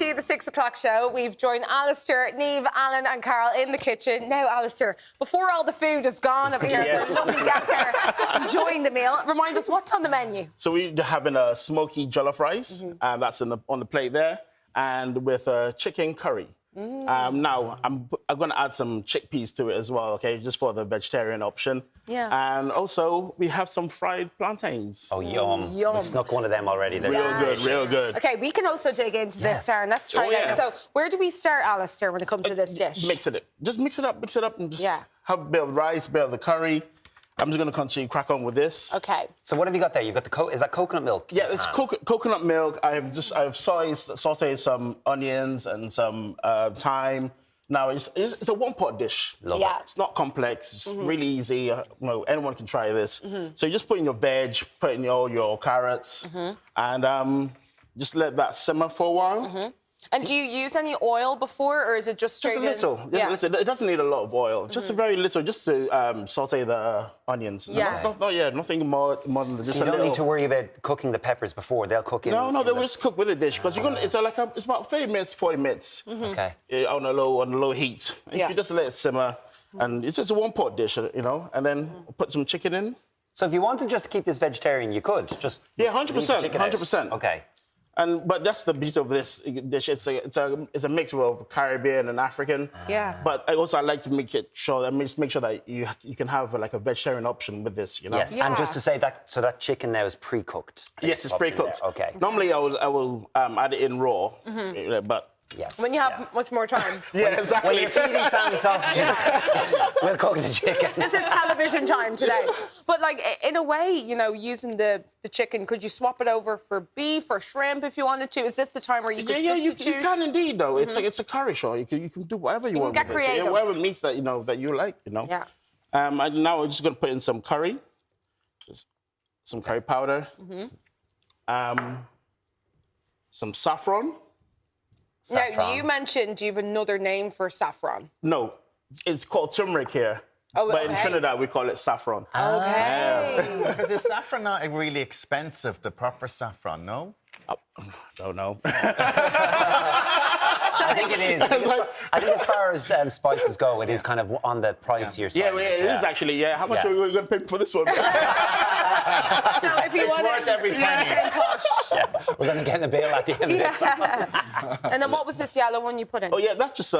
to the 6 o'clock show. We've joined Alistair, Niamh, Alan and Carl in the kitchen. Now, Alistair, before all the food is gone up here, Yes. nobody gets here enjoying the meal, remind us what's on the menu. So we're having a smoky jollof rice, and that's on the plate there, and with a chicken curry. Now, I'm going to add some chickpeas to it as well, okay, just for the vegetarian option. Yeah. And also, we have some fried plantains. Oh, yum. Yum. We snuck one of them already. They're Real good, real good. OK, we can also dig into this, Darren. Let's try yeah. it. So where do we start, Alistair, when it comes to this dish? Mix it. Just mix it up, and just have a bit of rice, a bit of the curry. I'm just going to continue crack on with this. OK. So what have you got there? You've got the is that coconut milk? Yeah, it's coconut milk. I've sauteed some onions and some thyme. Now it's a one-pot dish. Love it. It's not complex. It's really easy. Anyone can try this. So you just put in your veg, put in all your carrots, and just let that simmer for a while. And do you use any oil before, or is it just straight Just a little. in? Just a little. It doesn't need a lot of oil. Just a very little, just to saute the onions. Yeah. Nothing more than just So you don't need to worry about cooking the peppers before. They'll cook in. No, they will just cook with the dish because it's about 30 minutes, 40 minutes. Okay. On a low heat. If you just let it simmer, and it's just a one-pot dish, and then put some chicken in. So if you wanted just to keep this vegetarian, you could just 100%, 100%. Okay. But that's the beauty of this dish. It's a mix of Caribbean and African. Yeah. But I like to make sure that you can have like a vegetarian option with this. Yes. Yeah. And just to say that, so that chicken now is pre-cooked. Yes, it's pre-cooked. Okay. Normally I will add it in raw, but. Yes. When you have much more time. Yeah, exactly. When you're feeding salmon sausages, we'll cook the chicken. This is television time today. But, like, in a way, using the chicken, could you swap it over for beef or shrimp if you wanted to? Is this the time where you could substitute? you can indeed, though. It's a curry show. You can do whatever you want get with it. creative. So, whatever meats that you like, Yeah. And now we're just going to put in some curry. Just some curry powder. Some saffron. Now, you mentioned you have another name for saffron. No, it's called turmeric here. Oh, but in okay. Trinidad, we call it saffron. Okay. Because is saffron not really expensive, the proper saffron, no? Don't know. I think it is. I think as far as spices go, it is kind of on the pricier side. Yeah, it is actually. Yeah, how much are we going to pay for this one? So if you It's want worth every penny. We're going to get in a bill at the end of this. And then what was this yellow one you put in? Oh, yeah, that's just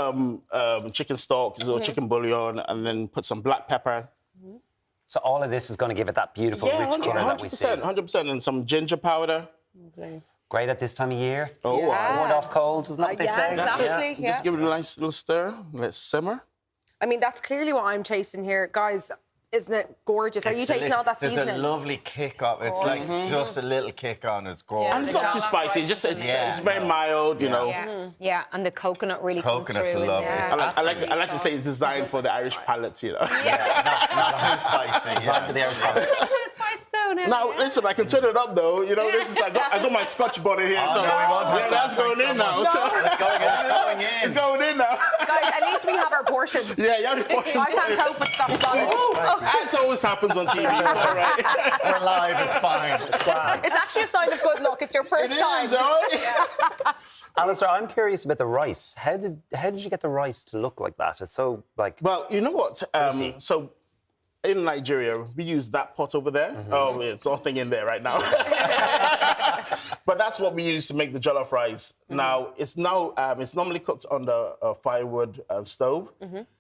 chicken stock, little chicken bouillon, and then put some black pepper. So all of this is going to give it that beautiful, rich colour that we see. 100%, and some ginger powder. Okay. Great at this time of year. Oh, wow. Ward off colds, isn't that what they say? Exactly. Just give it a nice little stir, let it simmer. I mean, that's clearly what I'm tasting here. Guys, isn't it gorgeous? Are you tasting all that seasoning? There's a lovely kick up. It's like just a little kick on. It's gorgeous. And it's not too spicy. It's very mild, you know. Yeah, and the coconut really Coconut's comes through. lovely. In It's there. I like to say it's designed for the Irish palates, you know. not too spicy. For the Irish Now, listen, I can turn it up, though. You know, I got my Scotch butter here, so no, we won't have that's that. going in now. So. It's going in now. Guys, at least we have our portions. Yeah, you have the portions. I can't cope with stuff like That always happens on TV. It's all right. We're live, it's fine. It's actually a sign of good luck. It's your first time. It is, all right? Alistair, I'm curious about the rice. How did you get the rice to look like that? It's so, like... Well, you know what? So in Nigeria, we use that pot over there. Oh, it's nothing in there right now. But that's what we use to make the jollof rice. Now, it's normally cooked on the firewood stove.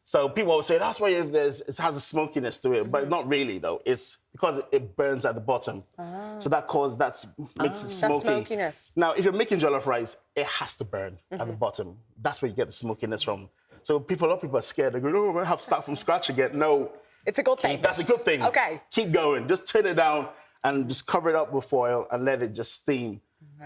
So people will say, that's why it has a smokiness to it. But not really, though. It's because it burns at the bottom. So that makes it smoky. That smokiness. Now, if you're making jollof rice, it has to burn at the bottom. That's where you get the smokiness from. So a lot of people are scared. They go, oh, we'll have to start from scratch again. No. It's a good thing. That's a good thing. Okay. Keep going. Just turn it down and just cover it up with foil and let it just steam.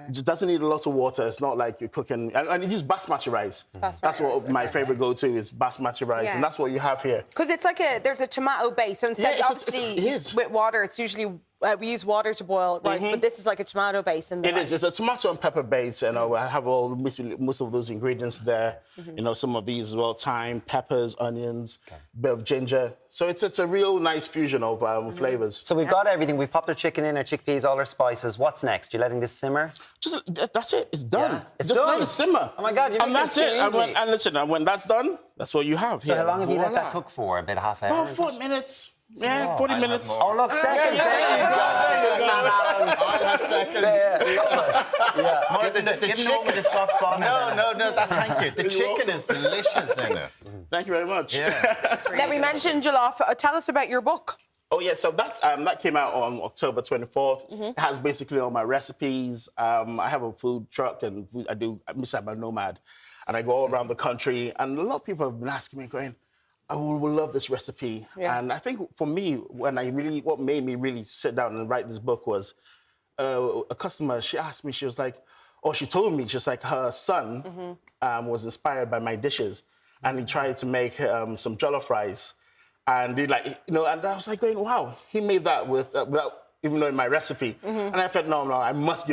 It just doesn't need a lot of water. It's not like you're cooking... And you use basmati rice. That's what my favourite go-to is, basmati rice. And that's what you have here. Because it's like there's a tomato base. So instead, obviously, with water, it's usually we use water to boil rice, but this is like a tomato base in the It rice. is. It's a tomato and pepper base. You know, I have most of those ingredients there. You know, some of these as well: thyme, peppers, onions, bit of ginger. So it's a real nice fusion of flavors. So we've got everything. We've popped our chicken in, our chickpeas, all our spices. What's next? You're letting this simmer? That's it. It's done. Yeah. It's Just done. let it simmer. Oh my God, you and make that's it so it. easy. And listen, and when that's done, that's what you have. So here. how long have you let that Voila. cook for? About half hour? About is it? 40 minutes. Yeah, 40 minutes. Oh, look, seconds. I'll have seconds. Yeah. More than the chicken. the Scotch bonnet. No, thank you. The chicken is delicious in it. Thank you very much. Yeah. Now, we mentioned jollof. Tell us about your book. Oh yeah, so that's that came out on October 24th. It has basically all my recipes. I have a food truck and I'm a nomad, and I go all around the country. And a lot of people have been asking me, going, "I will love this recipe." Yeah. And I think for me, what made me really sit down and write this book was a customer. She asked me, she was like, she told me, just like her son was inspired by my dishes, and he tried to make some jollof rice. And he and I was like going, wow, he made that without even knowing my recipe. And I felt, no, I must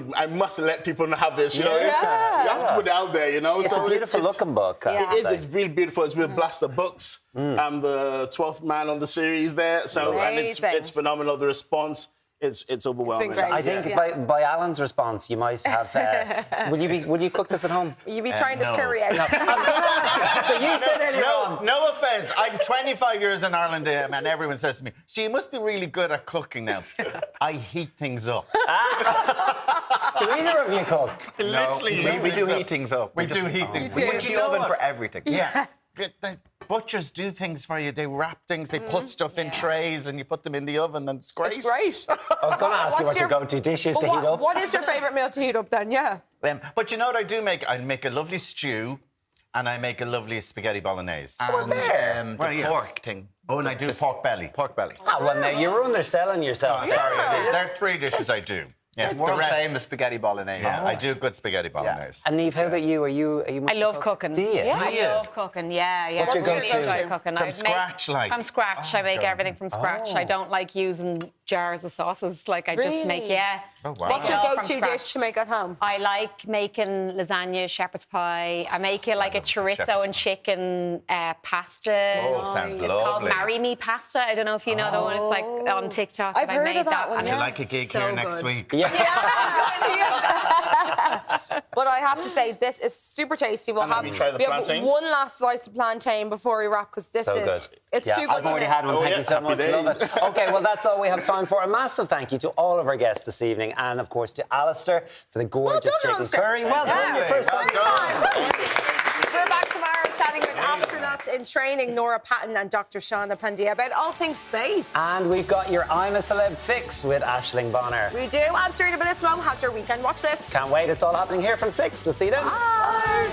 let people have this, you know. You have to put it out there, you know. It's a beautiful looking book. Yeah. It is. It's really beautiful. It's with Blaster Books. I'm the 12th man on the series there. So and Amazing. it's phenomenal. The response, it's overwhelming. great. I think by Alan's response, you might have. Will you cook this at home? Will you be trying this no. curry out? So you said earlier on. No offense. I'm 25 years in Ireland, and everyone says to me, "So you must be really good at cooking now." I heat things up. Do either of you cook? Literally, We do heat things up. We do heat things. We But use you the know oven what? for everything. Yeah. The butchers do things for you. They wrap things, they put stuff in trays, and you put them in the oven, and it's great. It's great. I was going to ask you what your go-to dish is to heat up. What is your favourite meal to heat up then? Yeah. But you know what I do make? I make a lovely stew, and I make a lovely spaghetti bolognese. And Well, the yeah. pork thing. Oh, and I do pork belly. Pork belly. Ah, well, now you're underselling yourself. Oh, sorry, there are 3 dishes I do. Yeah, the World rest- famous spaghetti bolognese. Yeah, I do good spaghetti bolognese. And Neve, how about you? Are you? I love cooking. Do you? Yeah, Do you? I love cooking. Yeah. What's your I really go-to? enjoy cooking. From scratch, like? From scratch. I make everything from scratch. I don't like using jars of sauces. Like, I just make, Really? Oh, wow. What's your All from go-to scratch. dish to make at home? I like making lasagna, shepherd's pie. I make it like a chorizo shepherd's and chicken pasta. Oh, sounds It's called lovely. Marry Me pasta. I don't know if you know the one. It's like on TikTok. I've I heard made of that one, and Would you yeah. like a gig so here next good. week? But I have to say, this is super tasty. We'll have you tried the we have plantains? one last slice of plantain before we wrap, because this So is good. it's Yeah, too good. I've to already miss. had one. Oh, Thank yeah. you so Happy much. Love days. it. Okay, well, that's all we have time for. A massive thank you to all of our guests this evening, and of course to Alistair for the gorgeous done, chicken Alistair. curry. Well done, your Yeah. first Well time. done. We're back tomorrow chatting with astronauts in training, Nora Patton and Dr. Shauna Pandya, about all things space. And we've got your I'm a Celeb fix with Aisling Bonner. We do. And Serena Bellissimo has her weekend. Watch this. Can't wait. It's all happening here from 6. We'll see you then. Bye.